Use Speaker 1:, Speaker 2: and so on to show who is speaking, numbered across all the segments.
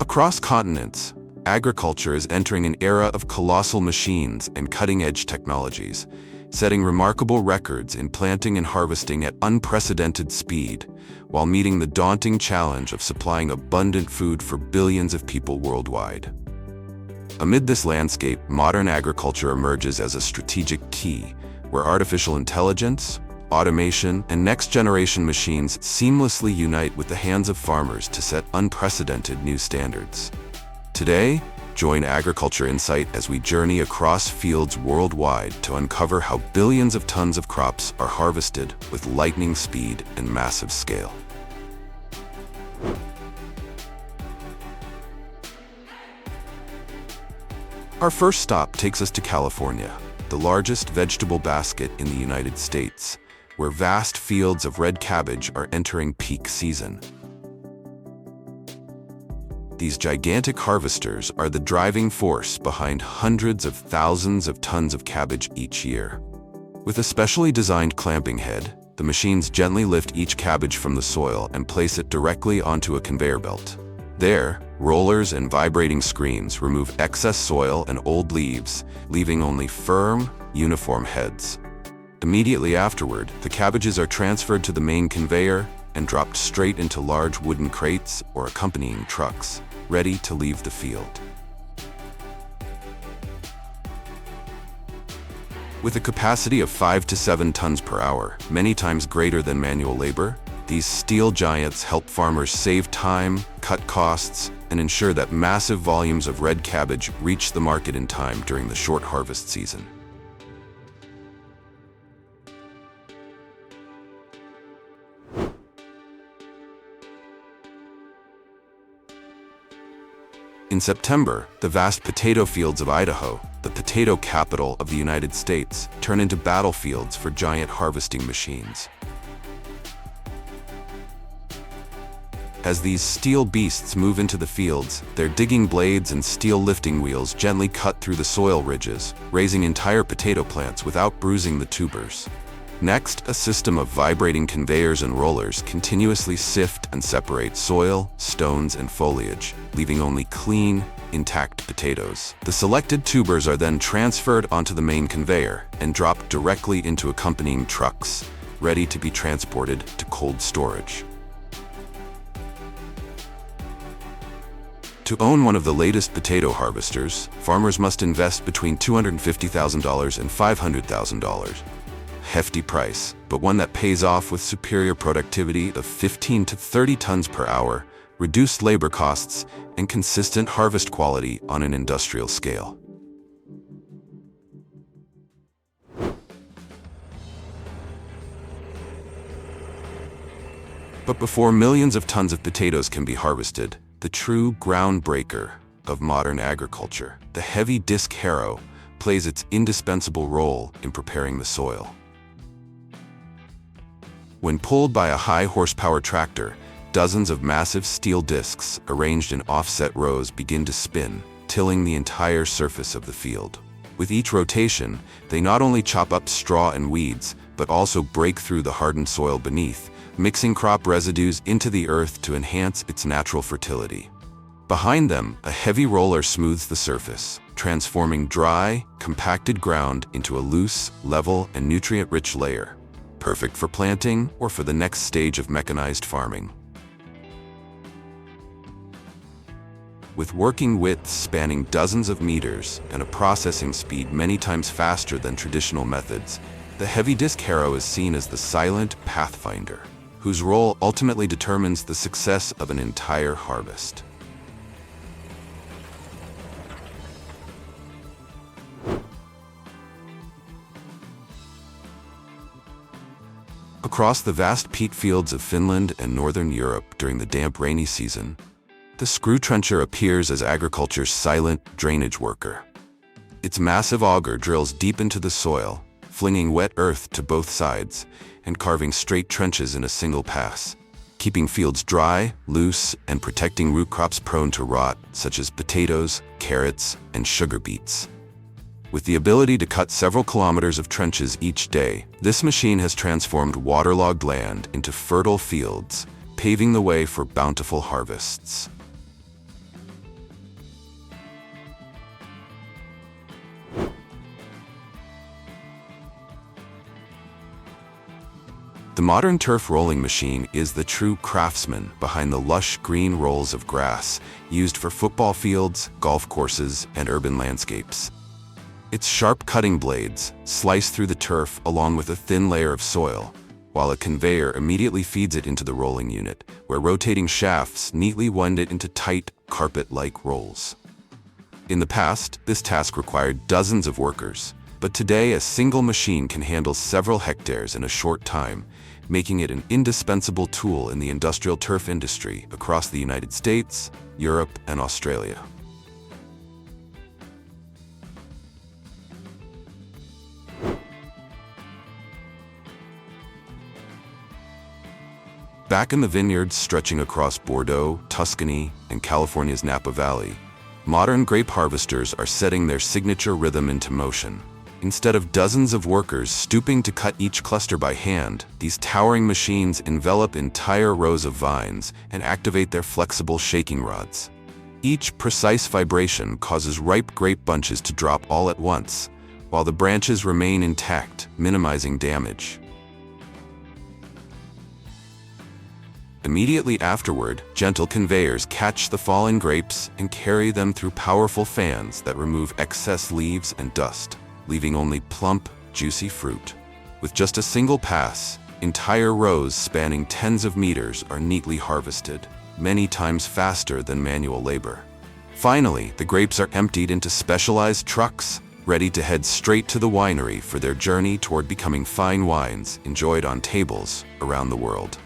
Speaker 1: Across continents, agriculture is entering an era of colossal machines and cutting-edge technologies, setting remarkable records in planting and harvesting at unprecedented speed, while meeting the daunting challenge of supplying abundant food for billions of people worldwide. Amid this landscape, modern agriculture emerges as a strategic key, where artificial intelligence, automation, and next-generation machines seamlessly unite with the hands of farmers to set unprecedented new standards. Today, join Agriculture Insight as we journey across fields worldwide to uncover how billions of tons of crops are harvested with lightning speed and massive scale. Our first stop takes us to California, the largest vegetable basket in the United States, where vast fields of red cabbage are entering peak season. These gigantic harvesters are the driving force behind hundreds of thousands of tons of cabbage each year. With a specially designed clamping head, the machines gently lift each cabbage from the soil and place it directly onto a conveyor belt. There, rollers and vibrating screens remove excess soil and old leaves, leaving only firm, uniform heads. Immediately afterward, the cabbages are transferred to the main conveyor and dropped straight into large wooden crates or accompanying trucks, ready to leave the field. With a capacity of 5 to 7 tons per hour, many times greater than manual labor, these steel giants help farmers save time, cut costs, and ensure that massive volumes of red cabbage reach the market in time during the short harvest season. In September, the vast potato fields of Idaho, the potato capital of the United States, turn into battlefields for giant harvesting machines. As these steel beasts move into the fields, their digging blades and steel lifting wheels gently cut through the soil ridges, raising entire potato plants without bruising the tubers. Next, a system of vibrating conveyors and rollers continuously sift and separate soil, stones, and foliage, leaving only clean, intact potatoes. The selected tubers are then transferred onto the main conveyor and dropped directly into accompanying trucks, ready to be transported to cold storage. To own one of the latest potato harvesters, farmers must invest between $250,000 and $500,000. Hefty price, but one that pays off with superior productivity of 15 to 30 tons per hour, reduced labor costs, and consistent harvest quality on an industrial scale. But before millions of tons of potatoes can be harvested, the true groundbreaker of modern agriculture, the heavy disc harrow, plays its indispensable role in preparing the soil. When pulled by a high-horsepower tractor, dozens of massive steel discs arranged in offset rows begin to spin, tilling the entire surface of the field. With each rotation, they not only chop up straw and weeds, but also break through the hardened soil beneath, mixing crop residues into the earth to enhance its natural fertility. Behind them, a heavy roller smooths the surface, transforming dry, compacted ground into a loose, level, and nutrient-rich layer, perfect for planting or for the next stage of mechanized farming. With working widths spanning dozens of meters and a processing speed many times faster than traditional methods, the heavy disc harrow is seen as the silent pathfinder, whose role ultimately determines the success of an entire harvest. Across the vast peat fields of Finland and northern Europe during the damp rainy season, the screw trencher appears as agriculture's silent drainage worker. Its massive auger drills deep into the soil, flinging wet earth to both sides and carving straight trenches in a single pass, keeping fields dry, loose, and protecting root crops prone to rot, such as potatoes, carrots, and sugar beets. With the ability to cut several kilometers of trenches each day, this machine has transformed waterlogged land into fertile fields, paving the way for bountiful harvests. The modern turf rolling machine is the true craftsman behind the lush green rolls of grass used for football fields, golf courses, and urban landscapes. Its sharp cutting blades slice through the turf along with a thin layer of soil, while a conveyor immediately feeds it into the rolling unit, where rotating shafts neatly wind it into tight, carpet-like rolls. In the past, this task required dozens of workers, but today a single machine can handle several hectares in a short time, making it an indispensable tool in the industrial turf industry across the United States, Europe, and Australia. Back in the vineyards stretching across Bordeaux, Tuscany, and California's Napa Valley, modern grape harvesters are setting their signature rhythm into motion. Instead of dozens of workers stooping to cut each cluster by hand, these towering machines envelop entire rows of vines and activate their flexible shaking rods. Each precise vibration causes ripe grape bunches to drop all at once, while the branches remain intact, minimizing damage. Immediately afterward, gentle conveyors catch the fallen grapes and carry them through powerful fans that remove excess leaves and dust, leaving only plump, juicy fruit. With just a single pass, entire rows spanning tens of meters are neatly harvested, many times faster than manual labor. Finally, the grapes are emptied into specialized trucks, ready to head straight to the winery for their journey toward becoming fine wines enjoyed on tables around the world.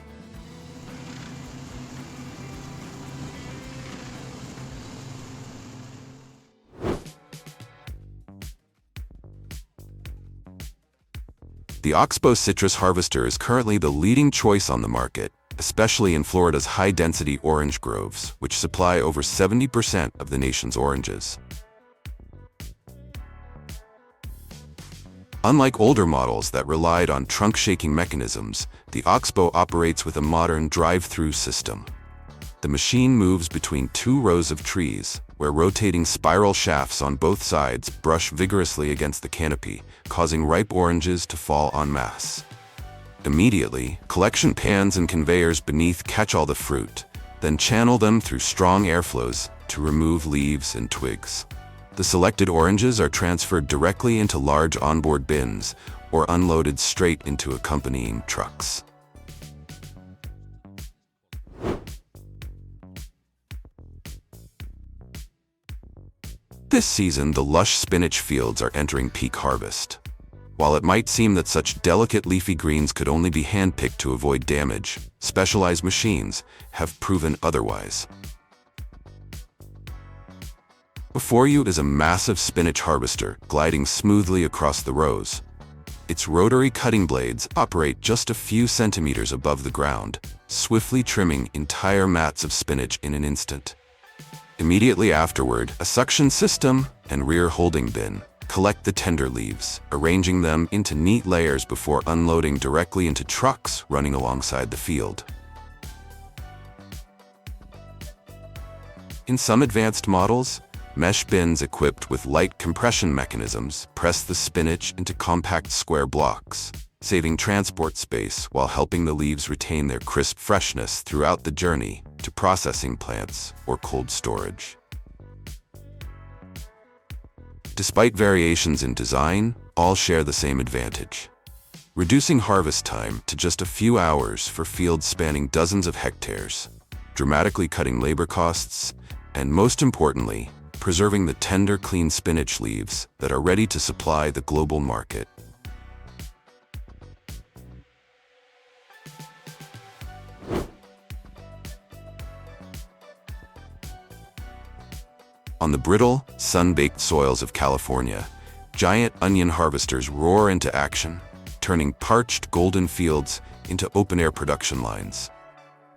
Speaker 1: The Oxbow citrus harvester is currently the leading choice on the market, especially in Florida's high-density orange groves, which supply over 70% of the nation's oranges. Unlike older models that relied on trunk-shaking mechanisms, the Oxbow operates with a modern drive-through system. The machine moves between two rows of trees, where rotating spiral shafts on both sides brush vigorously against the canopy, causing ripe oranges to fall en masse. Immediately, collection pans and conveyors beneath catch all the fruit, then channel them through strong airflows to remove leaves and twigs. The selected oranges are transferred directly into large onboard bins or unloaded straight into accompanying trucks. This season, the lush spinach fields are entering peak harvest. While it might seem that such delicate leafy greens could only be handpicked to avoid damage, specialized machines have proven otherwise. Before you is a massive spinach harvester gliding smoothly across the rows. Its rotary cutting blades operate just a few centimeters above the ground, swiftly trimming entire mats of spinach in an instant. Immediately afterward, a suction system and rear holding bin collect the tender leaves, arranging them into neat layers before unloading directly into trucks running alongside the field. In some advanced models, mesh bins equipped with light compression mechanisms press the spinach into compact square blocks, saving transport space while helping the leaves retain their crisp freshness throughout the journey to processing plants or cold storage. Despite variations in design, all share the same advantage: reducing harvest time to just a few hours for fields spanning dozens of hectares, dramatically cutting labor costs, and most importantly, preserving the tender, clean spinach leaves that are ready to supply the global market. On the brittle, sun-baked soils of California, giant onion harvesters roar into action, turning parched golden fields into open-air production lines.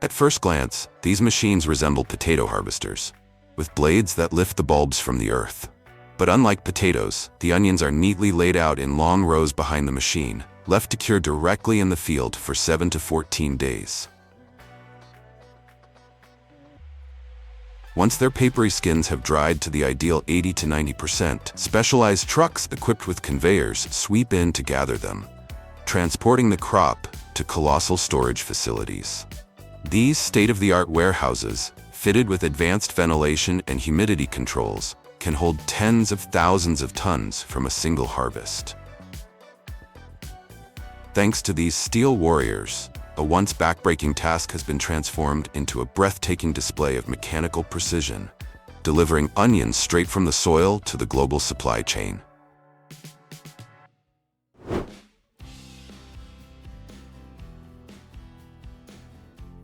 Speaker 1: At first glance, these machines resemble potato harvesters, with blades that lift the bulbs from the earth. But unlike potatoes, the onions are neatly laid out in long rows behind the machine, left to cure directly in the field for 7 to 14 days. Once their papery skins have dried to the ideal 80 to 90%, specialized trucks equipped with conveyors sweep in to gather them, transporting the crop to colossal storage facilities. These state-of-the-art warehouses, fitted with advanced ventilation and humidity controls, can hold tens of thousands of tons from a single harvest. Thanks to these steel warriors, a once backbreaking task has been transformed into a breathtaking display of mechanical precision, delivering onions straight from the soil to the global supply chain.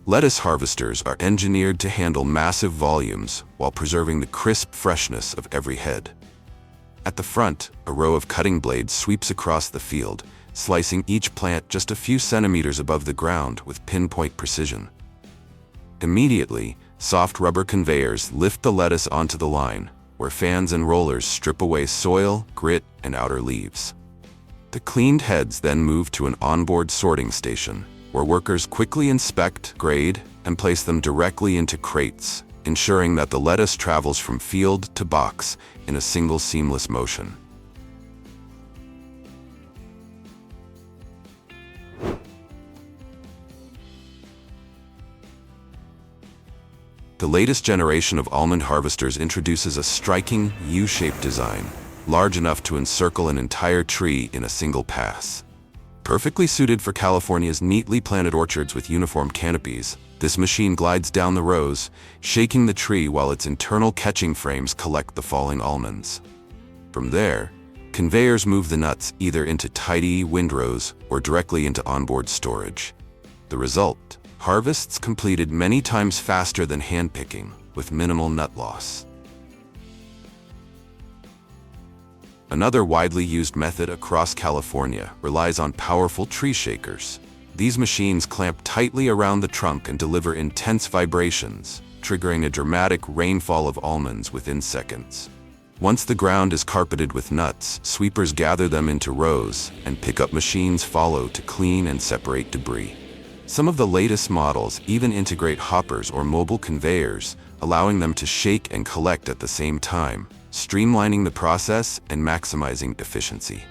Speaker 1: Lettuce harvesters are engineered to handle massive volumes while preserving the crisp freshness of every head. At the front, a row of cutting blades sweeps across the field, slicing each plant just a few centimeters above the ground with pinpoint precision. Immediately, soft rubber conveyors lift the lettuce onto the line, where fans and rollers strip away soil, grit, and outer leaves. The cleaned heads then move to an onboard sorting station, where workers quickly inspect, grade, and place them directly into crates, ensuring that the lettuce travels from field to box in a single seamless motion. The latest generation of almond harvesters introduces a striking U-shaped design, large enough to encircle an entire tree in a single pass. Perfectly suited for California's neatly planted orchards with uniform canopies, this machine glides down the rows, shaking the tree while its internal catching frames collect the falling almonds. From there, conveyors move the nuts either into tidy windrows or directly into onboard storage. The result: harvests completed many times faster than handpicking, with minimal nut loss. Another widely used method across California relies on powerful tree shakers. These machines clamp tightly around the trunk and deliver intense vibrations, triggering a dramatic rainfall of almonds within seconds. Once the ground is carpeted with nuts, sweepers gather them into rows, and pickup machines follow to clean and separate debris. Some of the latest models even integrate hoppers or mobile conveyors, allowing them to shake and collect at the same time, streamlining the process and maximizing efficiency.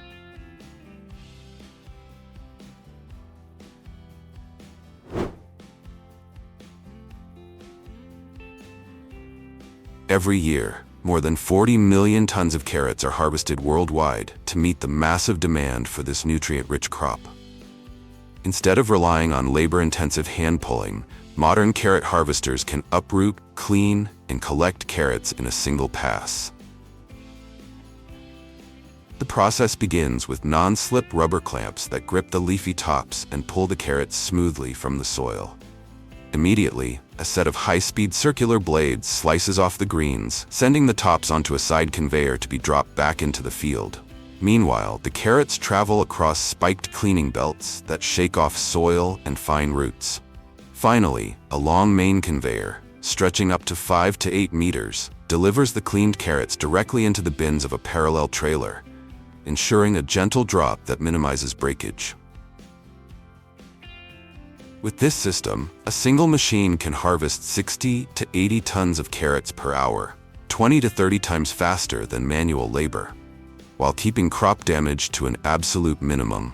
Speaker 1: Every year, more than 40 million tons of carrots are harvested worldwide to meet the massive demand for this nutrient-rich crop. Instead of relying on labor-intensive hand-pulling, modern carrot harvesters can uproot, clean, and collect carrots in a single pass. The process begins with non-slip rubber clamps that grip the leafy tops and pull the carrots smoothly from the soil. Immediately, a set of high-speed circular blades slices off the greens, sending the tops onto a side conveyor to be dropped back into the field. Meanwhile, the carrots travel across spiked cleaning belts that shake off soil and fine roots. Finally, a long main conveyor, stretching up to 5 to 8 meters, delivers the cleaned carrots directly into the bins of a parallel trailer, ensuring a gentle drop that minimizes breakage. With this system, a single machine can harvest 60 to 80 tons of carrots per hour, 20 to 30 times faster than manual labor, while keeping crop damage to an absolute minimum.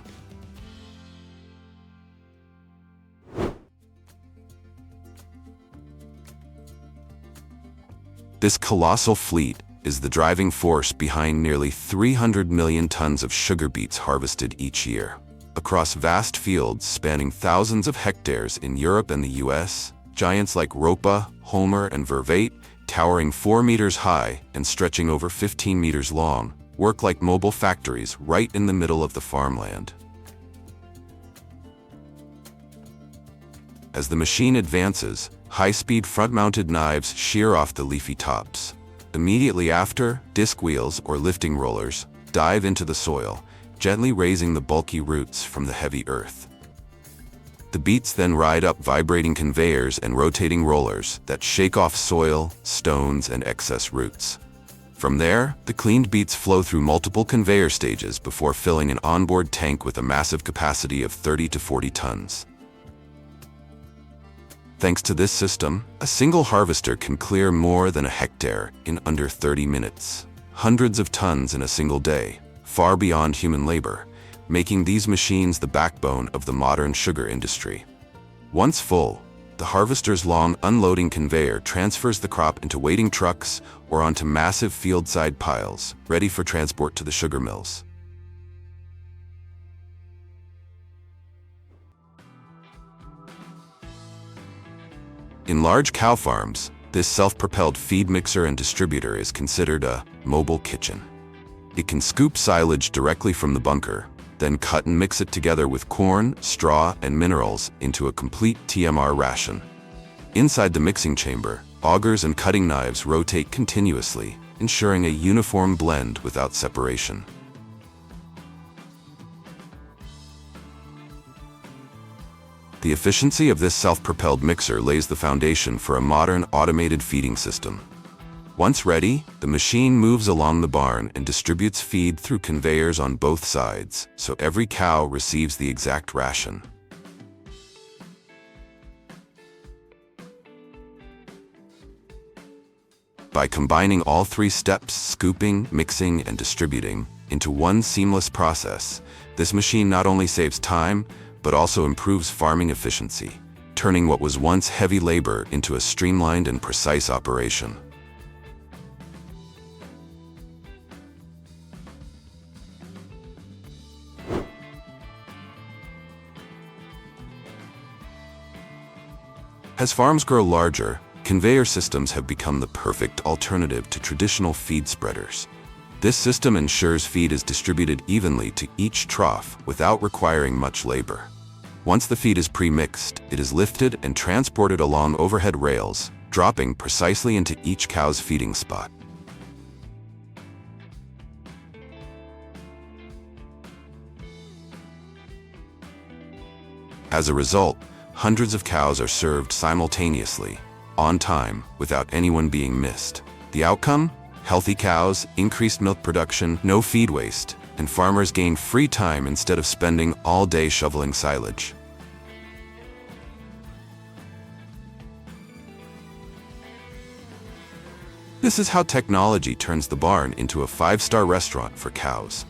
Speaker 1: This colossal fleet is the driving force behind nearly 300 million tons of sugar beets harvested each year. Across vast fields spanning thousands of hectares in Europe and the US, giants like Ropa, Homer, and Vervaet, towering 4 meters high and stretching over 15 meters long, work like mobile factories right in the middle of the farmland. As the machine advances, high-speed front-mounted knives shear off the leafy tops. Immediately after, disc wheels or lifting rollers dive into the soil, gently raising the bulky roots from the heavy earth. The beets then ride up vibrating conveyors and rotating rollers that shake off soil, stones, and excess roots. From there, the cleaned beets flow through multiple conveyor stages before filling an onboard tank with a massive capacity of 30 to 40 tons. Thanks to this system, a single harvester can clear more than a hectare in under 30 minutes. Hundreds of tons in a single day, far beyond human labor, making these machines the backbone of the modern sugar industry. Once full, the harvester's long unloading conveyor transfers the crop into waiting trucks or onto massive field-side piles, ready for transport to the sugar mills. In large cow farms, this self-propelled feed mixer and distributor is considered a mobile kitchen. It can scoop silage directly from the bunker, then cut and mix it together with corn, straw, and minerals into a complete TMR ration. Inside the mixing chamber, augers and cutting knives rotate continuously, ensuring a uniform blend without separation. The efficiency of this self-propelled mixer lays the foundation for a modern automated feeding system. Once ready, the machine moves along the barn and distributes feed through conveyors on both sides, so every cow receives the exact ration. By combining all three steps, scooping, mixing, and distributing, into one seamless process, this machine not only saves time, but also improves farming efficiency, turning what was once heavy labor into a streamlined and precise operation. As farms grow larger, conveyor systems have become the perfect alternative to traditional feed spreaders. This system ensures feed is distributed evenly to each trough without requiring much labor. Once the feed is pre-mixed, it is lifted and transported along overhead rails, dropping precisely into each cow's feeding spot. As a result, hundreds of cows are served simultaneously, on time, without anyone being missed. The outcome? Healthy cows, increased milk production, no feed waste, and farmers gain free time instead of spending all day shoveling silage. This is how technology turns the barn into a five-star restaurant for cows.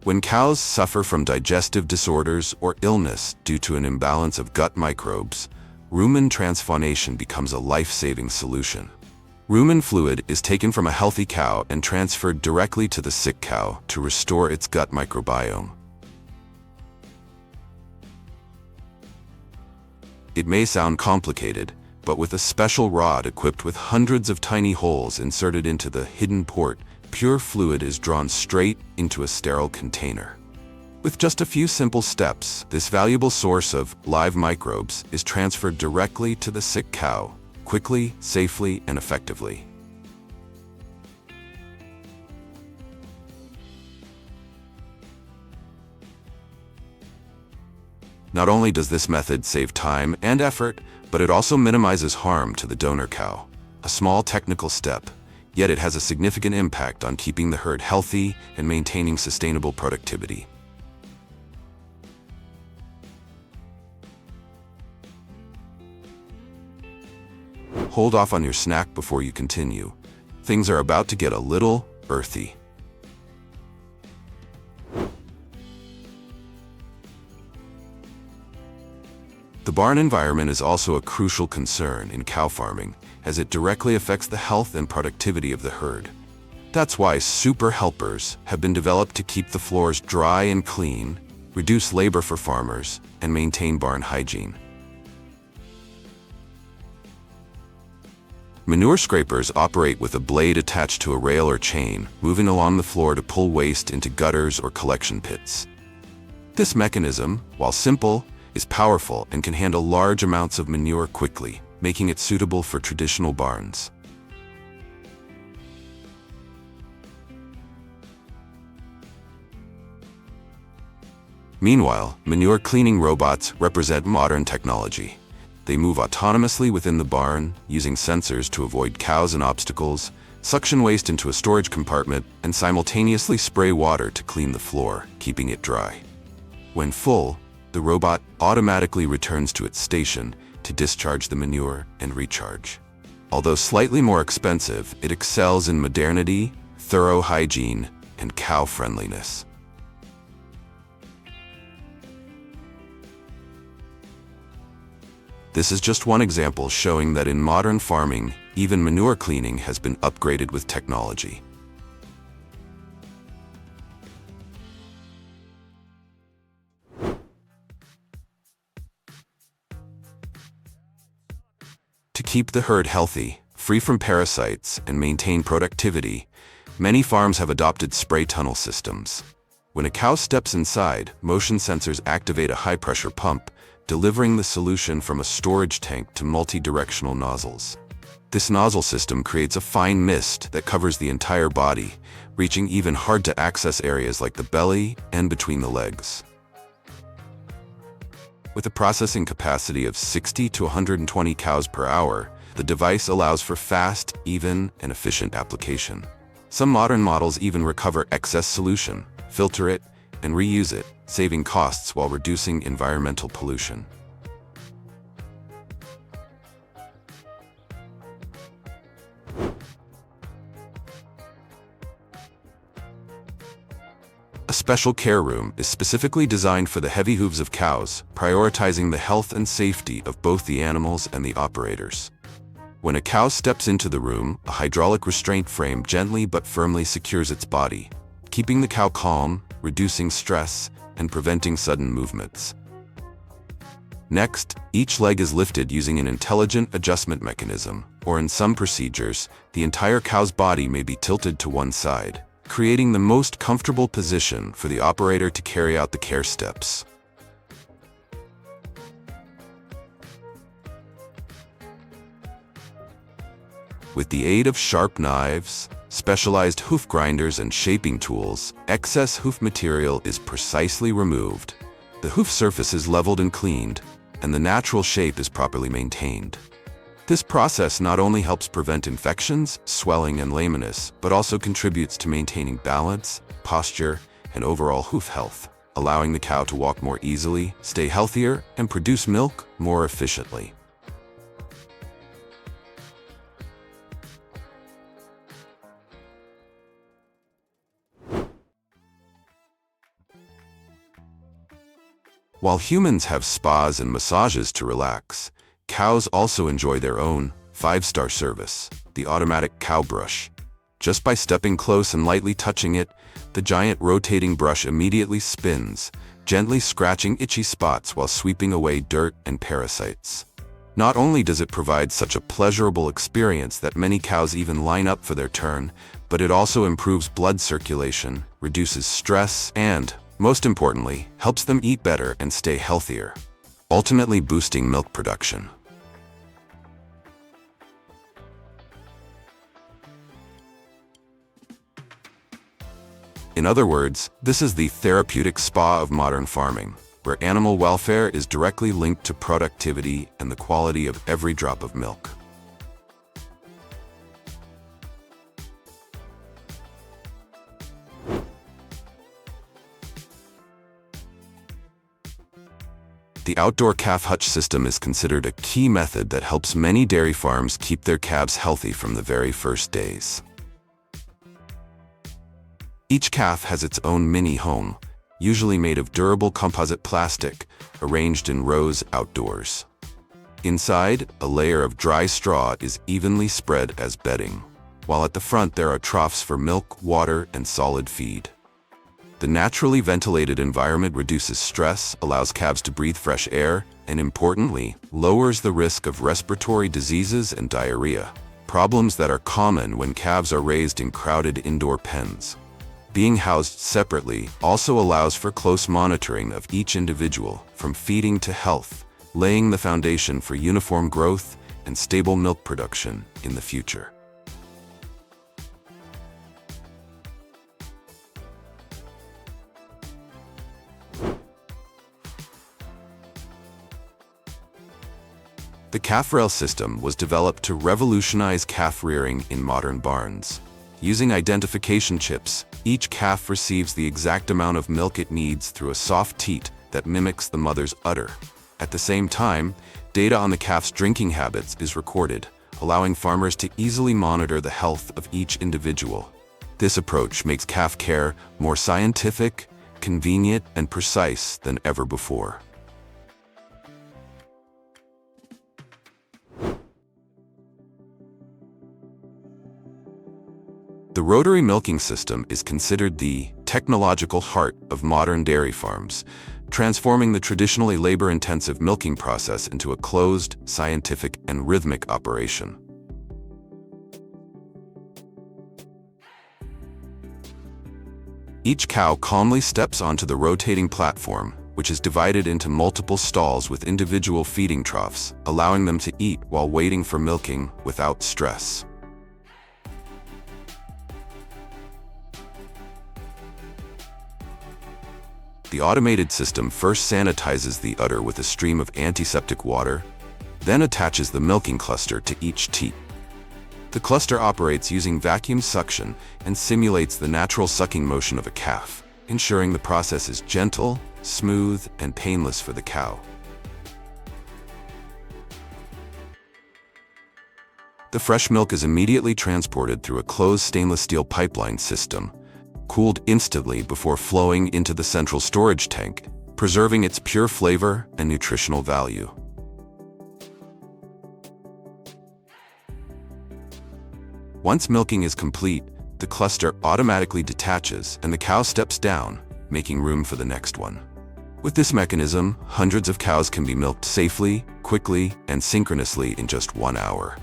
Speaker 1: When cows suffer from digestive disorders or illness due to an imbalance of gut microbes, rumen transfaunation becomes a life-saving solution. Rumen fluid is taken from a healthy cow and transferred directly to the sick cow to restore its gut microbiome. It may sound complicated, but with a special rod equipped with hundreds of tiny holes inserted into the hidden port, pure fluid is drawn straight into a sterile container. With just a few simple steps, this valuable source of live microbes is transferred directly to the sick cow, quickly, safely, and effectively. Not only does this method save time and effort, but it also minimizes harm to the donor cow. A small technical step, yet it has a significant impact on keeping the herd healthy and maintaining sustainable productivity. Hold off on your snack before you continue. Things are about to get a little earthy. The barn environment is also a crucial concern in cow farming, as it directly affects the health and productivity of the herd. That's why super helpers have been developed to keep the floors dry and clean, reduce labor for farmers, and maintain barn hygiene. Manure scrapers operate with a blade attached to a rail or chain, moving along the floor to pull waste into gutters or collection pits. This mechanism, while simple, is powerful and can handle large amounts of manure quickly, making it suitable for traditional barns. Meanwhile, manure cleaning robots represent modern technology. They move autonomously within the barn, using sensors to avoid cows and obstacles, suction waste into a storage compartment, and simultaneously spray water to clean the floor, keeping it dry. When full, The robot automatically returns to its station to discharge the manure and recharge. Although slightly more expensive, it excels in modernity, thorough hygiene, and cow-friendliness. This is just one example showing that in modern farming, even manure cleaning has been upgraded with technology. To keep the herd healthy, free from parasites, and maintain productivity, many farms have adopted spray tunnel systems. When a cow steps inside, motion sensors activate a high-pressure pump, delivering the solution from a storage tank to multi-directional nozzles. This nozzle system creates a fine mist that covers the entire body, reaching even hard-to-access areas like the belly and between the legs. With a processing capacity of 60 to 120 cows per hour, the device allows for fast, even, and efficient application. Some modern models even recover excess solution, filter it, and reuse it, saving costs while reducing environmental pollution. A special care room is specifically designed for the heavy hooves of cows, prioritizing the health and safety of both the animals and the operators. When a cow steps into the room, a hydraulic restraint frame gently but firmly secures its body, keeping the cow calm, reducing stress, and preventing sudden movements. Next, each leg is lifted using an intelligent adjustment mechanism, or in some procedures, the entire cow's body may be tilted to one side, creating the most comfortable position for the operator to carry out the care steps. With the aid of sharp knives, specialized hoof grinders, and shaping tools, excess hoof material is precisely removed. The hoof surface is leveled and cleaned, and the natural shape is properly maintained. This process not only helps prevent infections, swelling, and lameness, but also contributes to maintaining balance, posture, and overall hoof health, allowing the cow to walk more easily, stay healthier, and produce milk more efficiently. While humans have spas and massages to relax, cows also enjoy their own 5-star service, the automatic cow brush. Just by stepping close and lightly touching it, the giant rotating brush immediately spins, gently scratching itchy spots while sweeping away dirt and parasites. Not only does it provide such a pleasurable experience that many cows even line up for their turn, but it also improves blood circulation, reduces stress, and, most importantly, helps them eat better and stay healthier, ultimately boosting milk production. In other words, this is the therapeutic spa of modern farming, where animal welfare is directly linked to productivity and the quality of every drop of milk. The outdoor calf hutch system is considered a key method that helps many dairy farms keep their calves healthy from the very first days. Each calf has its own mini home, usually made of durable composite plastic, arranged in rows outdoors. Inside, a layer of dry straw is evenly spread as bedding, while at the front there are troughs for milk, water, and solid feed. The naturally ventilated environment reduces stress, allows calves to breathe fresh air, and importantly, lowers the risk of respiratory diseases and diarrhea, problems that are common when calves are raised in crowded indoor pens. Being housed separately also allows for close monitoring of each individual, from feeding to health, laying the foundation for uniform growth and stable milk production in the future. The calf rail system was developed to revolutionize calf rearing in modern barns. Using identification chips, each calf receives the exact amount of milk it needs through a soft teat that mimics the mother's udder. At the same time, data on the calf's drinking habits is recorded, allowing farmers to easily monitor the health of each individual. This approach makes calf care more scientific, convenient, and precise than ever before. The rotary milking system is considered the technological heart of modern dairy farms, transforming the traditionally labor-intensive milking process into a closed, scientific, and rhythmic operation. Each cow calmly steps onto the rotating platform, which is divided into multiple stalls with individual feeding troughs, allowing them to eat while waiting for milking without stress. The automated system first sanitizes the udder with a stream of antiseptic water, then attaches the milking cluster to each teat. The cluster operates using vacuum suction and simulates the natural sucking motion of a calf, ensuring the process is gentle, smooth, and painless for the cow. The fresh milk is immediately transported through a closed stainless steel pipeline system, cooled instantly before flowing into the central storage tank, preserving its pure flavor and nutritional value. Once milking is complete, the cluster automatically detaches and the cow steps down, making room for the next one. With this mechanism, hundreds of cows can be milked safely, quickly, and synchronously in just 1 hour.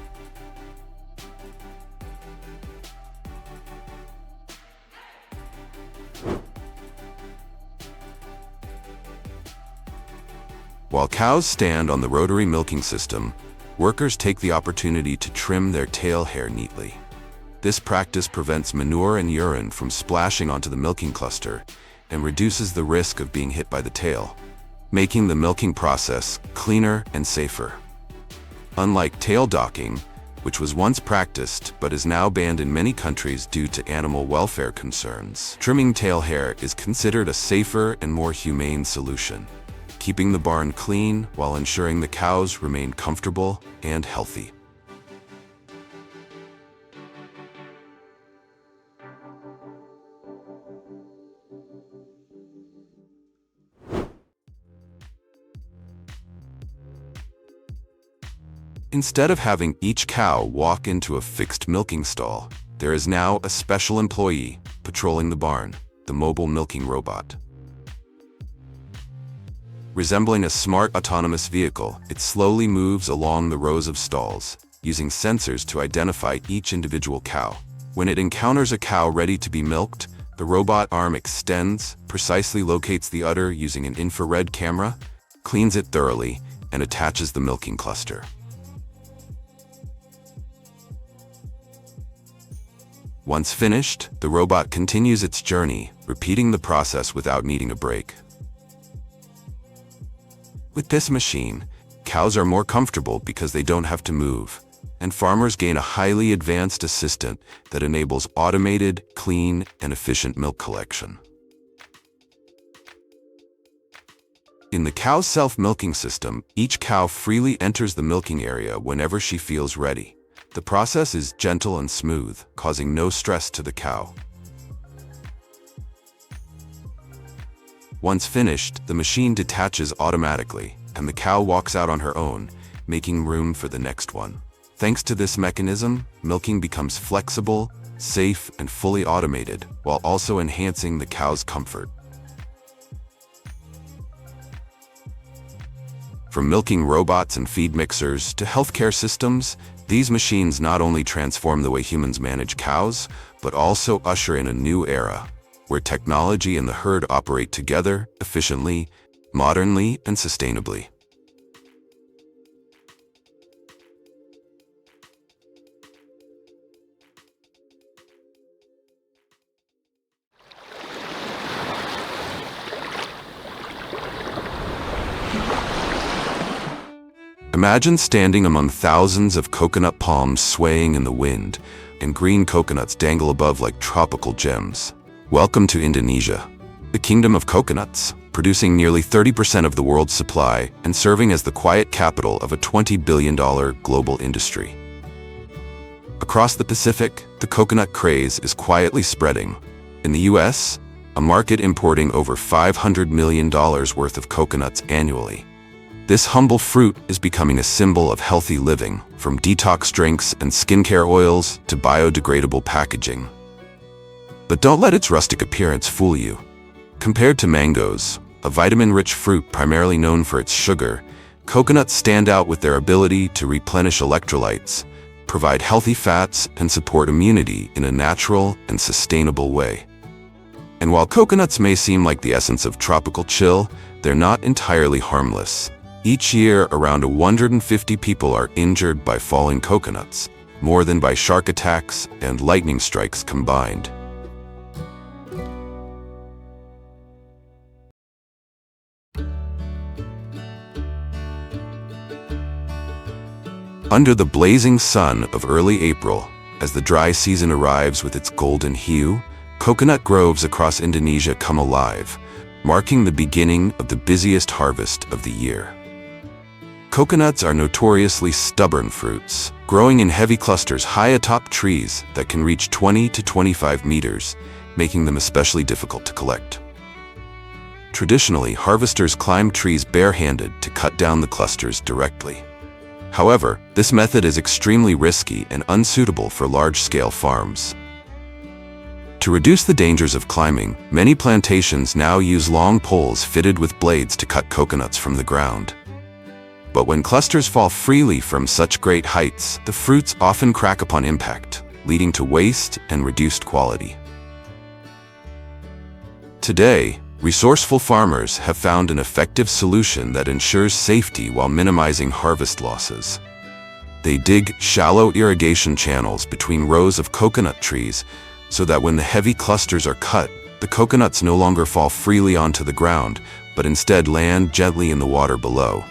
Speaker 1: While cows stand on the rotary milking system, workers take the opportunity to trim their tail hair neatly. This practice prevents manure and urine from splashing onto the milking cluster and reduces the risk of being hit by the tail, making the milking process cleaner and safer. Unlike tail docking, which was once practiced but is now banned in many countries due to animal welfare concerns, trimming tail hair is considered a safer and more humane solution, keeping the barn clean while ensuring the cows remain comfortable and healthy. Instead of having each cow walk into a fixed milking stall, there is now a special employee patrolling the barn, the mobile milking robot. Resembling a smart autonomous vehicle, it slowly moves along the rows of stalls, using sensors to identify each individual cow. When it encounters a cow ready to be milked, the robot arm extends, precisely locates the udder using an infrared camera, cleans it thoroughly, and attaches the milking cluster. Once finished, the robot continues its journey, repeating the process without needing a break. With this machine, cows are more comfortable because they don't have to move, and farmers gain a highly advanced assistant that enables automated, clean, and efficient milk collection. In the cow's self-milking system, each cow freely enters the milking area whenever she feels ready. The process is gentle and smooth, causing no stress to the cow. Once finished, the machine detaches automatically, and the cow walks out on her own, making room for the next one. Thanks to this mechanism, milking becomes flexible, safe, and fully automated, while also enhancing the cow's comfort. From milking robots and feed mixers to healthcare systems, these machines not only transform the way humans manage cows, but also usher in a new era, where technology and the herd operate together efficiently, modernly, and sustainably. Imagine standing among thousands of coconut palms swaying in the wind, and green coconuts dangle above like tropical gems. Welcome to Indonesia, the kingdom of coconuts. producing nearly 30% of the world's supply and serving as the quiet capital of a $20 billion global industry. Across the Pacific, the coconut craze is quietly spreading. In the US, a market importing over $500 million worth of coconuts annually. This humble fruit is becoming a symbol of healthy living, from detox drinks and skincare oils to biodegradable packaging. But don't let its rustic appearance fool you. Compared to mangoes, a vitamin-rich fruit primarily known for its sugar, coconuts stand out with their ability to replenish electrolytes, provide healthy fats, and support immunity in a natural and sustainable way. And while coconuts may seem like the essence of tropical chill, they're not entirely harmless. Each year, around 150 people are injured by falling coconuts, more than by shark attacks and lightning strikes combined. Under the blazing sun of early April, as the dry season arrives with its golden hue, coconut groves across Indonesia come alive, marking the beginning of the busiest harvest of the year. Coconuts are notoriously stubborn fruits, growing in heavy clusters high atop trees that can reach 20 to 25 meters, making them especially difficult to collect. Traditionally, harvesters climb trees barehanded to cut down the clusters directly. However, this method is extremely risky and unsuitable for large-scale farms. To reduce the dangers of climbing, many plantations now use long poles fitted with blades to cut coconuts from the ground. But when clusters fall freely from such great heights, the fruits often crack upon impact, leading to waste and reduced quality. Today, resourceful farmers have found an effective solution that ensures safety while minimizing harvest losses. They dig shallow irrigation channels between rows of coconut trees so that when the heavy clusters are cut, the coconuts no longer fall freely onto the ground, but instead land gently in the water below.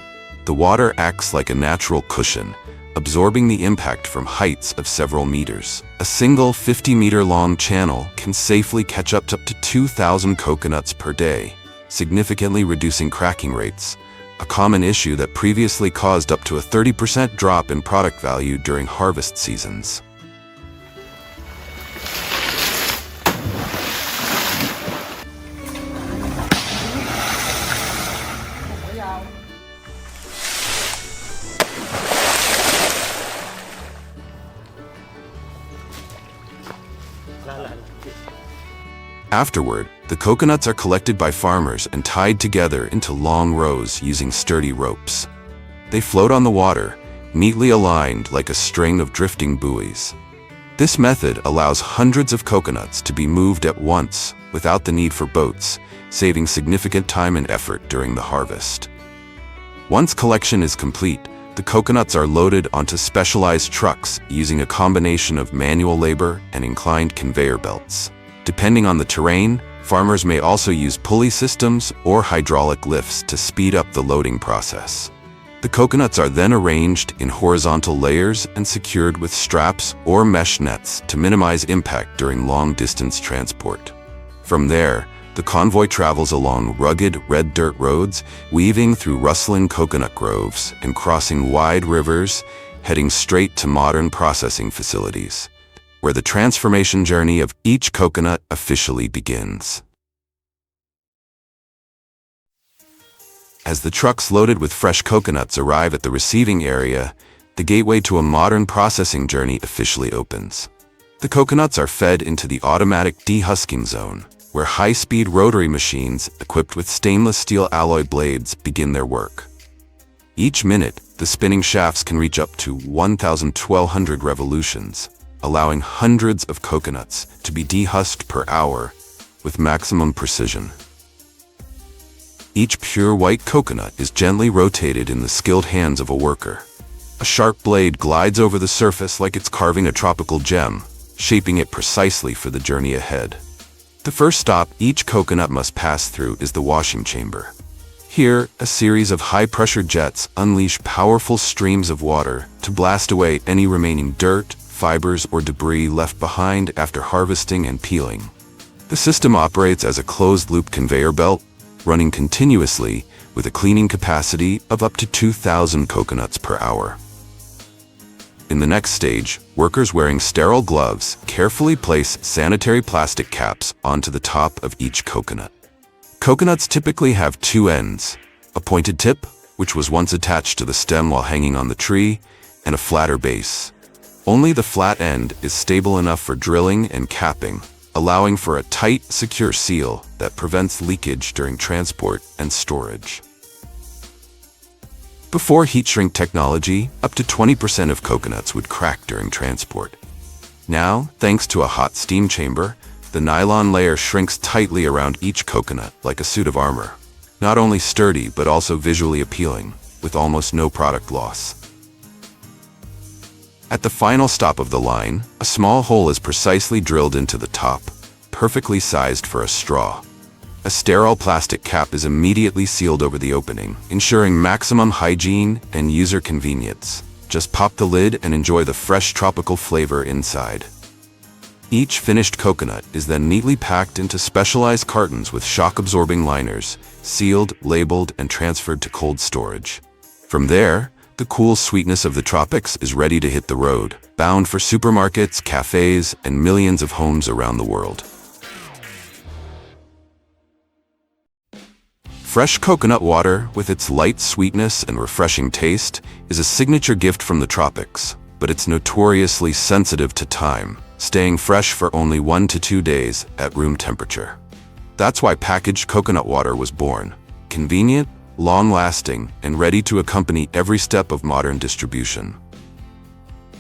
Speaker 1: The water acts like a natural cushion, absorbing the impact from heights of several meters. A single 50-meter-long channel can safely catch up to 2,000 coconuts per day, significantly reducing cracking rates, a common issue that previously caused up to a 30% drop in product value during harvest seasons. Afterward, the coconuts are collected by farmers and tied together into long rows using sturdy ropes. They float on the water, neatly aligned like a string of drifting buoys. This method allows hundreds of coconuts to be moved at once without the need for boats, saving significant time and effort during the harvest. Once collection is complete, the coconuts are loaded onto specialized trucks using a combination of manual labor and inclined conveyor belts. Depending on the terrain, farmers may also use pulley systems or hydraulic lifts to speed up the loading process. The coconuts are then arranged in horizontal layers and secured with straps or mesh nets to minimize impact during long-distance transport. From there, the convoy travels along rugged red dirt roads, weaving through rustling coconut groves and crossing wide rivers, heading straight to modern processing facilities, where the transformation journey of each coconut officially begins. As the trucks loaded with fresh coconuts arrive at the receiving area, the gateway to a modern processing journey officially opens. The coconuts are fed into the automatic dehusking zone, where high-speed rotary machines equipped with stainless steel alloy blades begin their work. Each minute, the spinning shafts can reach up to 1,200 revolutions, allowing hundreds of coconuts to be dehusked per hour with maximum precision. Each pure white coconut is gently rotated in the skilled hands of a worker. A sharp blade glides over the surface like it's carving a tropical gem, shaping it precisely for the journey ahead. The first stop each coconut must pass through is the washing chamber. Here, a series of high-pressure jets unleash powerful streams of water to blast away any remaining dirt, fibers, or debris left behind after harvesting and peeling. The system operates as a closed-loop conveyor belt, running continuously with a cleaning capacity of up to 2,000 coconuts per hour. In the next stage, workers wearing sterile gloves carefully place sanitary plastic caps onto the top of each coconut. Coconuts typically have two ends, a pointed tip, which was once attached to the stem while hanging on the tree, and a flatter base. Only the flat end is stable enough for drilling and capping, allowing for a tight, secure seal that prevents leakage during transport and storage. Before heat shrink technology, up to 20% of coconuts would crack during transport. Now, thanks to a hot steam chamber, the nylon layer shrinks tightly around each coconut like a suit of armor. Not only sturdy, but also visually appealing, with almost no product loss. At the final stop of the line, a small hole is precisely drilled into the top, perfectly sized for a straw. A sterile plastic cap is immediately sealed over the opening, ensuring maximum hygiene and user convenience. Just pop the lid and enjoy the fresh tropical flavor inside. Each finished coconut is then neatly packed into specialized cartons with shock-absorbing liners, sealed, labeled, and transferred to cold storage. From there, the cool sweetness of the tropics is ready to hit the road, bound for supermarkets, cafes, and millions of homes around the world. Fresh coconut water, with its light sweetness and refreshing taste, is a signature gift from the tropics, but it's notoriously sensitive to time, staying fresh for only 1 to 2 days at room temperature. That's why packaged coconut water was born. Convenient, long-lasting, and ready to accompany every step of modern distribution.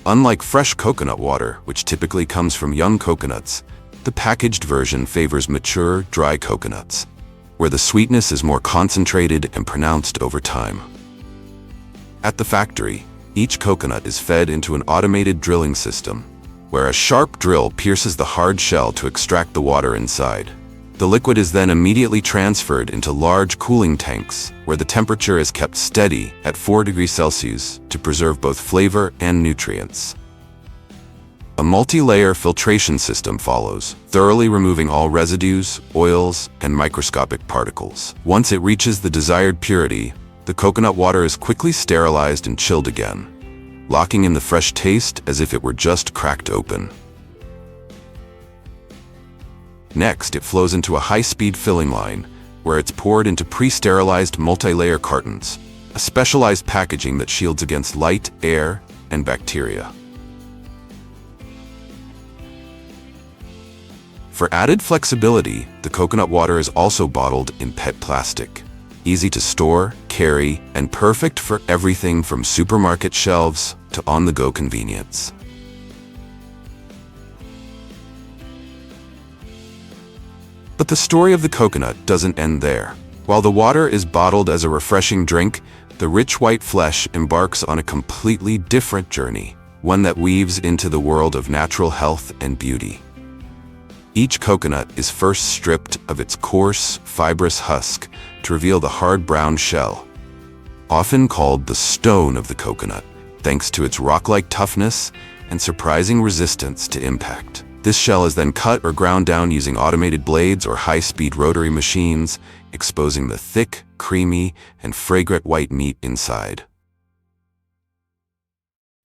Speaker 1: Unlike fresh coconut water, which typically comes from young coconuts, the packaged version favors mature, dry coconuts, where the sweetness is more concentrated and pronounced over time. At the factory, each coconut is fed into an automated drilling system, where a sharp drill pierces the hard shell to extract the water inside. The liquid is then immediately transferred into large cooling tanks, where the temperature is kept steady at 4 degrees Celsius to preserve both flavor and nutrients. A multi-layer filtration system follows, thoroughly removing all residues, oils, and microscopic particles. Once it reaches the desired purity, the coconut water is quickly sterilized and chilled again, locking in the fresh taste as if it were just cracked open. Next, it flows into a high-speed filling line, where it's poured into pre-sterilized multi-layer cartons, a specialized packaging that shields against light, air, and bacteria. For added flexibility, the coconut water is also bottled in PET plastic. Easy to store, carry, and perfect for everything from supermarket shelves to on-the-go convenience. But the story of the coconut doesn't end there. While the water is bottled as a refreshing drink, the rich white flesh embarks on a completely different journey, one that weaves into the world of natural health and beauty. Each coconut is first stripped of its coarse, fibrous husk to reveal the hard brown shell, often called the stone of the coconut, thanks to its rock-like toughness and surprising resistance to impact. This shell is then cut or ground down using automated blades or high-speed rotary machines, exposing the thick, creamy, and fragrant white meat inside.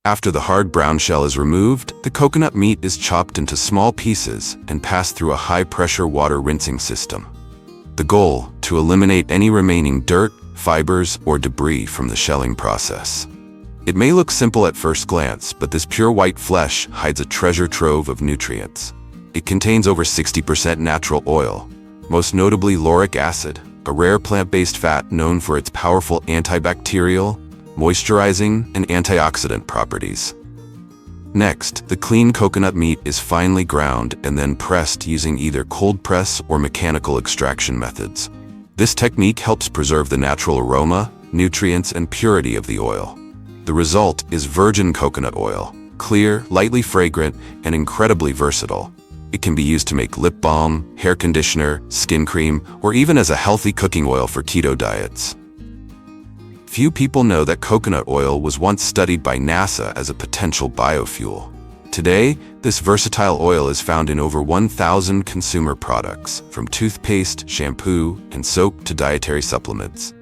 Speaker 1: After the hard brown shell is removed, the coconut meat is chopped into small pieces and passed through a high-pressure water rinsing system. The goal, to eliminate any remaining dirt, fibers, or debris from the shelling process. It may look simple at first glance, but this pure white flesh hides a treasure trove of nutrients. It contains over 60% natural oil, most notably lauric acid, a rare plant-based fat known for its powerful antibacterial, moisturizing, and antioxidant properties. Next, the clean coconut meat is finely ground and then pressed using either cold press or mechanical extraction methods. This technique helps preserve the natural aroma, nutrients, and purity of the oil. The result is virgin coconut oil, clear, lightly fragrant, and incredibly versatile. It can be used to make lip balm, hair conditioner, skin cream, or even as a healthy cooking oil for keto diets. Few people know that coconut oil was once studied by NASA as a potential biofuel. Today, this versatile oil is found in over 1,000 consumer products, from toothpaste, shampoo, and soap to dietary supplements.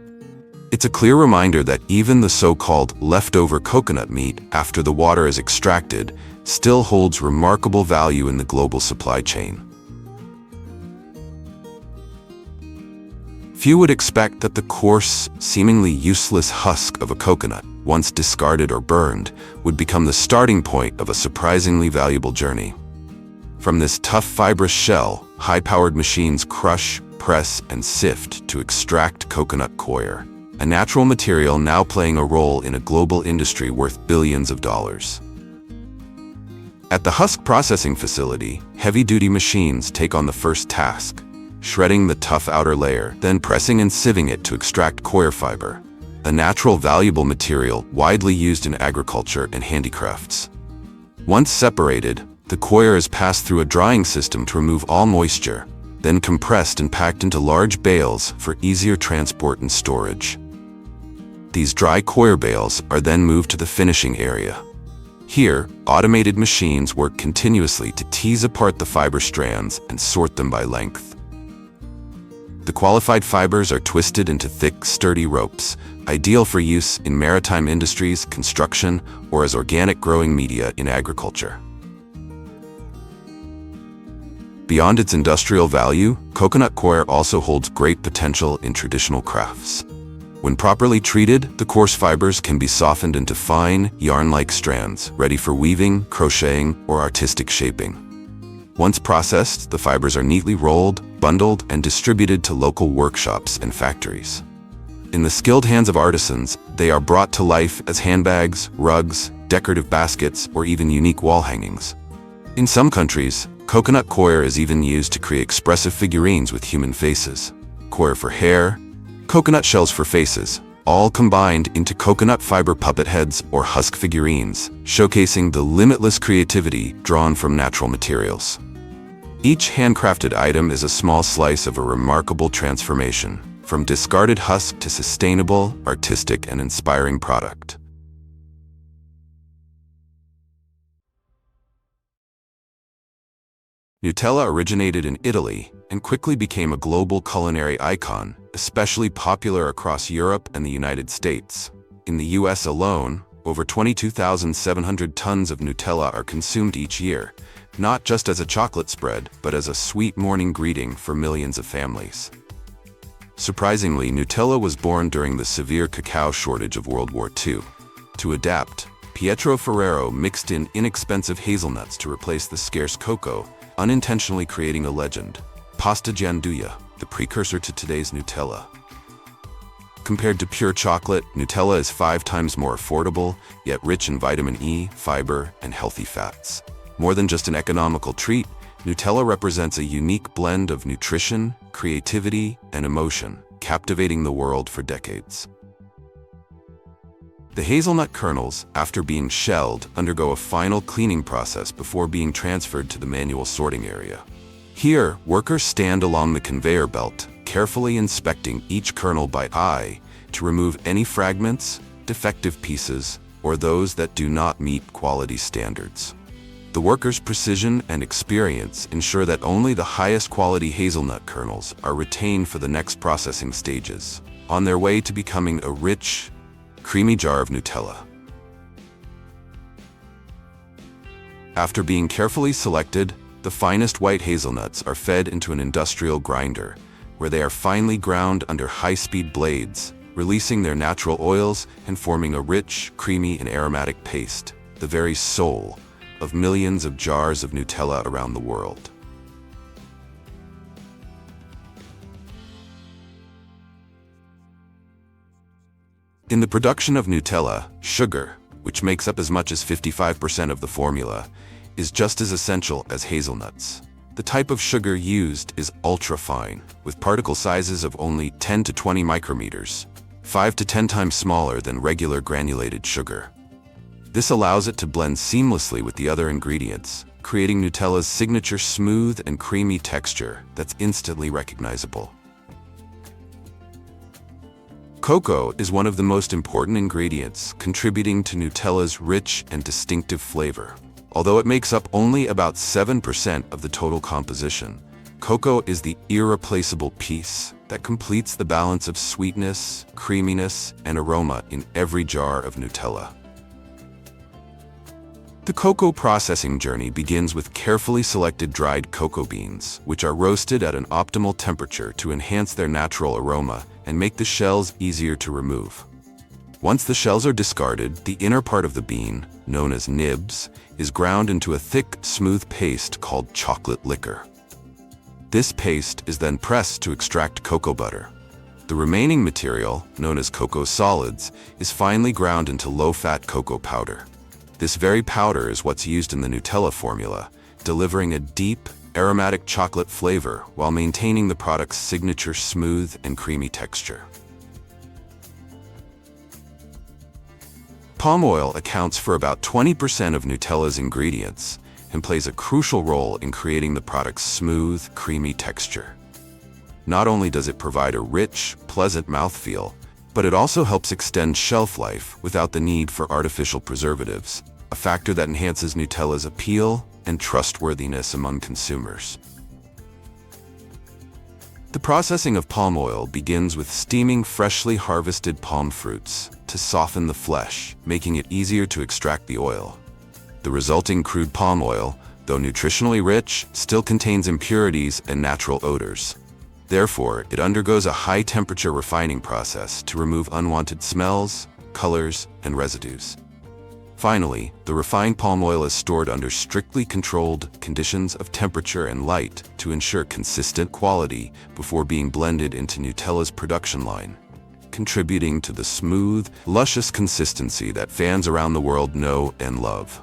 Speaker 1: It's a clear reminder that even the so-called leftover coconut meat, after the water is extracted, still holds remarkable value in the global supply chain. Few would expect that the coarse, seemingly useless husk of a coconut, once discarded or burned, would become the starting point of a surprisingly valuable journey. From this tough fibrous shell, high-powered machines crush, press, and sift to extract coconut coir, a natural material now playing a role in a global industry worth billions of dollars. At the husk processing facility, heavy-duty machines take on the first task, shredding the tough outer layer, then pressing and sieving it to extract coir fiber, a natural valuable material widely used in agriculture and handicrafts. Once separated, the coir is passed through a drying system to remove all moisture, then compressed and packed into large bales for easier transport and storage. These dry coir bales are then moved to the finishing area. Here, automated machines work continuously to tease apart the fiber strands and sort them by length. The qualified fibers are twisted into thick, sturdy ropes, ideal for use in maritime industries, construction, or as organic growing media in agriculture. Beyond its industrial value, coconut coir also holds great potential in traditional crafts. When properly treated, the coarse fibers can be softened into fine, yarn-like strands, ready for weaving, crocheting, or artistic shaping. Once processed, the fibers are neatly rolled, bundled, and distributed to local workshops and factories. In the skilled hands of artisans, they are brought to life as handbags, rugs, decorative baskets, or even unique wall hangings. In some countries, coconut coir is even used to create expressive figurines with human faces. Coir for hair, coconut shells for faces, all combined into coconut fiber puppet heads or husk figurines, showcasing the limitless creativity drawn from natural materials. Each handcrafted item is a small slice of a remarkable transformation, from discarded husk to sustainable, artistic, and inspiring product. Nutella originated in Italy and quickly became a global culinary icon, especially popular across Europe and the United States. In the US alone, over 22,700 tons of Nutella are consumed each year, not just as a chocolate spread, but as a sweet morning greeting for millions of families. Surprisingly, Nutella was born during the severe cacao shortage of World War II. To adapt, Pietro Ferrero mixed in inexpensive hazelnuts to replace the scarce cocoa, unintentionally creating a legend, pasta gianduja, the precursor to today's Nutella. Compared to pure chocolate, Nutella is 5 times more affordable, yet rich in vitamin E, fiber, and healthy fats. More than just an economical treat, Nutella represents a unique blend of nutrition, creativity, and emotion, captivating the world for decades. The hazelnut kernels, after being shelled, undergo a final cleaning process before being transferred to the manual sorting area. Here, workers stand along the conveyor belt, carefully inspecting each kernel by eye to remove any fragments, defective pieces, or those that do not meet quality standards. The workers' precision and experience ensure that only the highest quality hazelnut kernels are retained for the next processing stages, on their way to becoming a rich, creamy jar of Nutella. After being carefully selected, the finest white hazelnuts are fed into an industrial grinder, where they are finely ground under high-speed blades, releasing their natural oils and forming a rich, creamy, and aromatic paste, the very soul of millions of jars of Nutella around the world. In the production of Nutella, sugar, which makes up as much as 55% of the formula, is just as essential as hazelnuts. The type of sugar used is ultra-fine, with particle sizes of only 10 to 20 micrometers, 5 to 10 times smaller than regular granulated sugar. This allows it to blend seamlessly with the other ingredients, creating Nutella's signature smooth and creamy texture that's instantly recognizable. Cocoa is one of the most important ingredients contributing to Nutella's rich and distinctive flavor. Although it makes up only about 7% of the total composition, cocoa is the irreplaceable piece that completes the balance of sweetness, creaminess, and aroma in every jar of Nutella. The cocoa processing journey begins with carefully selected dried cocoa beans, which are roasted at an optimal temperature to enhance their natural aroma and make the shells easier to remove. Once the shells are discarded, the inner part of the bean, known as nibs, is ground into a thick, smooth paste called chocolate liquor. This paste is then pressed to extract cocoa butter. The remaining material, known as cocoa solids, is finely ground into low-fat cocoa powder. This very powder is what's used in the Nutella formula, delivering a deep, aromatic chocolate flavor while maintaining the product's signature smooth and creamy texture. Palm oil accounts for about 20% of Nutella's ingredients and plays a crucial role in creating the product's smooth, creamy texture. Not only does it provide a rich, pleasant mouthfeel, but it also helps extend shelf life without the need for artificial preservatives, a factor that enhances Nutella's appeal and trustworthiness among consumers. The processing of palm oil begins with steaming freshly harvested palm fruits to soften the flesh, making it easier to extract the oil. The resulting crude palm oil, though nutritionally rich, still contains impurities and natural odors. Therefore, it undergoes a high-temperature refining process to remove unwanted smells, colors, and residues. Finally, the refined palm oil is stored under strictly controlled conditions of temperature and light to ensure consistent quality before being blended into Nutella's production line, contributing to the smooth, luscious consistency that fans around the world know and love.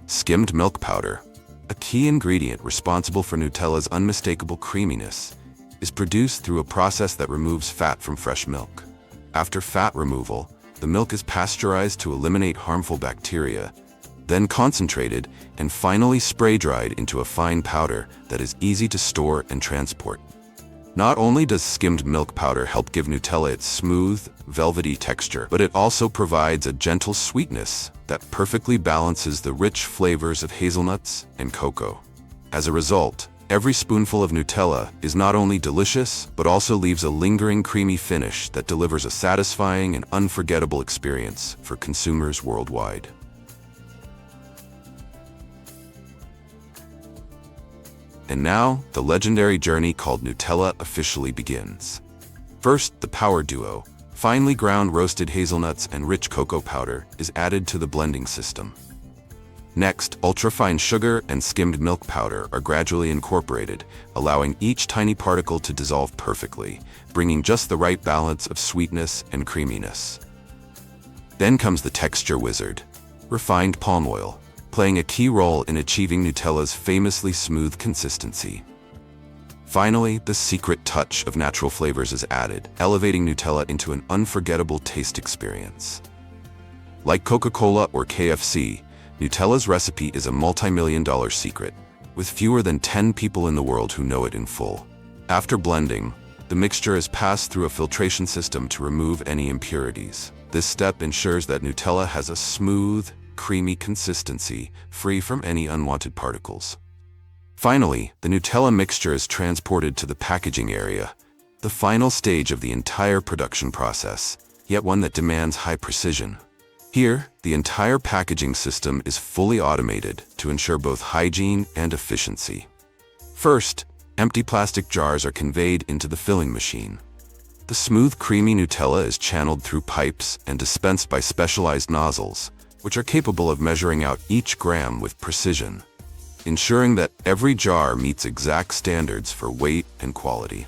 Speaker 1: Skimmed milk powder, a key ingredient responsible for Nutella's unmistakable creaminess, is produced through a process that removes fat from fresh milk. After fat removal, the milk is pasteurized to eliminate harmful bacteria, then concentrated and finally spray-dried into a fine powder that is easy to store and transport. Not only does skimmed milk powder help give Nutella its smooth, velvety texture, but it also provides a gentle sweetness that perfectly balances the rich flavors of hazelnuts and cocoa. As a result, every spoonful of Nutella is not only delicious, but also leaves a lingering creamy finish that delivers a satisfying and unforgettable experience for consumers worldwide. And now, the legendary journey called Nutella officially begins. First, the power duo, finely ground roasted hazelnuts and rich cocoa powder, is added to the blending system. Next, ultrafine sugar and skimmed milk powder are gradually incorporated, allowing each tiny particle to dissolve perfectly, bringing just the right balance of sweetness and creaminess. Then comes the texture wizard, refined palm oil, playing a key role in achieving Nutella's famously smooth consistency. Finally, the secret touch of natural flavors is added, elevating Nutella into an unforgettable taste experience. Like Coca-Cola or KFC, Nutella's recipe is a multi-million-dollar secret, with fewer than 10 people in the world who know it in full. After blending, the mixture is passed through a filtration system to remove any impurities. This step ensures that Nutella has a smooth, creamy consistency, free from any unwanted particles. Finally, the Nutella mixture is transported to the packaging area, the final stage of the entire production process, yet one that demands high precision. Here, the entire packaging system is fully automated to ensure both hygiene and efficiency. First, empty plastic jars are conveyed into the filling machine. The smooth, creamy Nutella is channeled through pipes and dispensed by specialized nozzles, which are capable of measuring out each gram with precision, ensuring that every jar meets exact standards for weight and quality.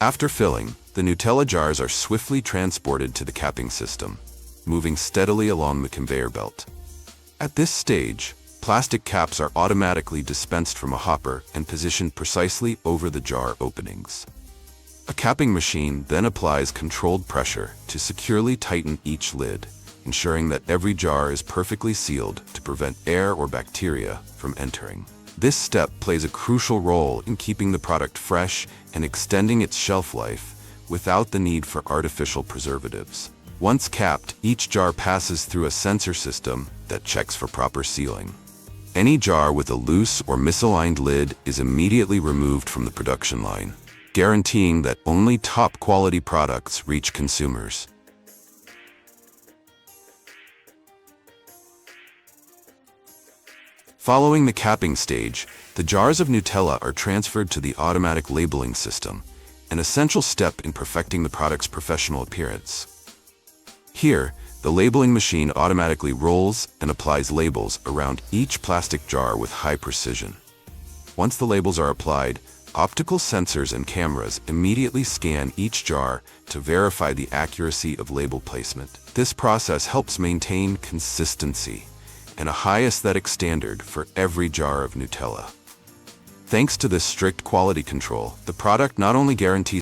Speaker 1: After filling, the Nutella jars are swiftly transported to the capping system, moving steadily along the conveyor belt. At this stage, plastic caps are automatically dispensed from a hopper and positioned precisely over the jar openings. A capping machine then applies controlled pressure to securely tighten each lid, ensuring that every jar is perfectly sealed to prevent air or bacteria from entering. This step plays a crucial role in keeping the product fresh and extending its shelf life without the need for artificial preservatives. Once capped, each jar passes through a sensor system that checks for proper sealing. Any jar with a loose or misaligned lid is immediately removed from the production line, guaranteeing that only top-quality products reach consumers. Following the capping stage, the jars of Nutella are transferred to the automatic labeling system, an essential step in perfecting the product's professional appearance. Here, the labeling machine automatically rolls and applies labels around each plastic jar with high precision. Once the labels are applied, optical sensors and cameras immediately scan each jar to verify the accuracy of label placement. This process helps maintain consistency and a high aesthetic standard for every jar of Nutella. Thanks to this strict quality control, the product not only guarantees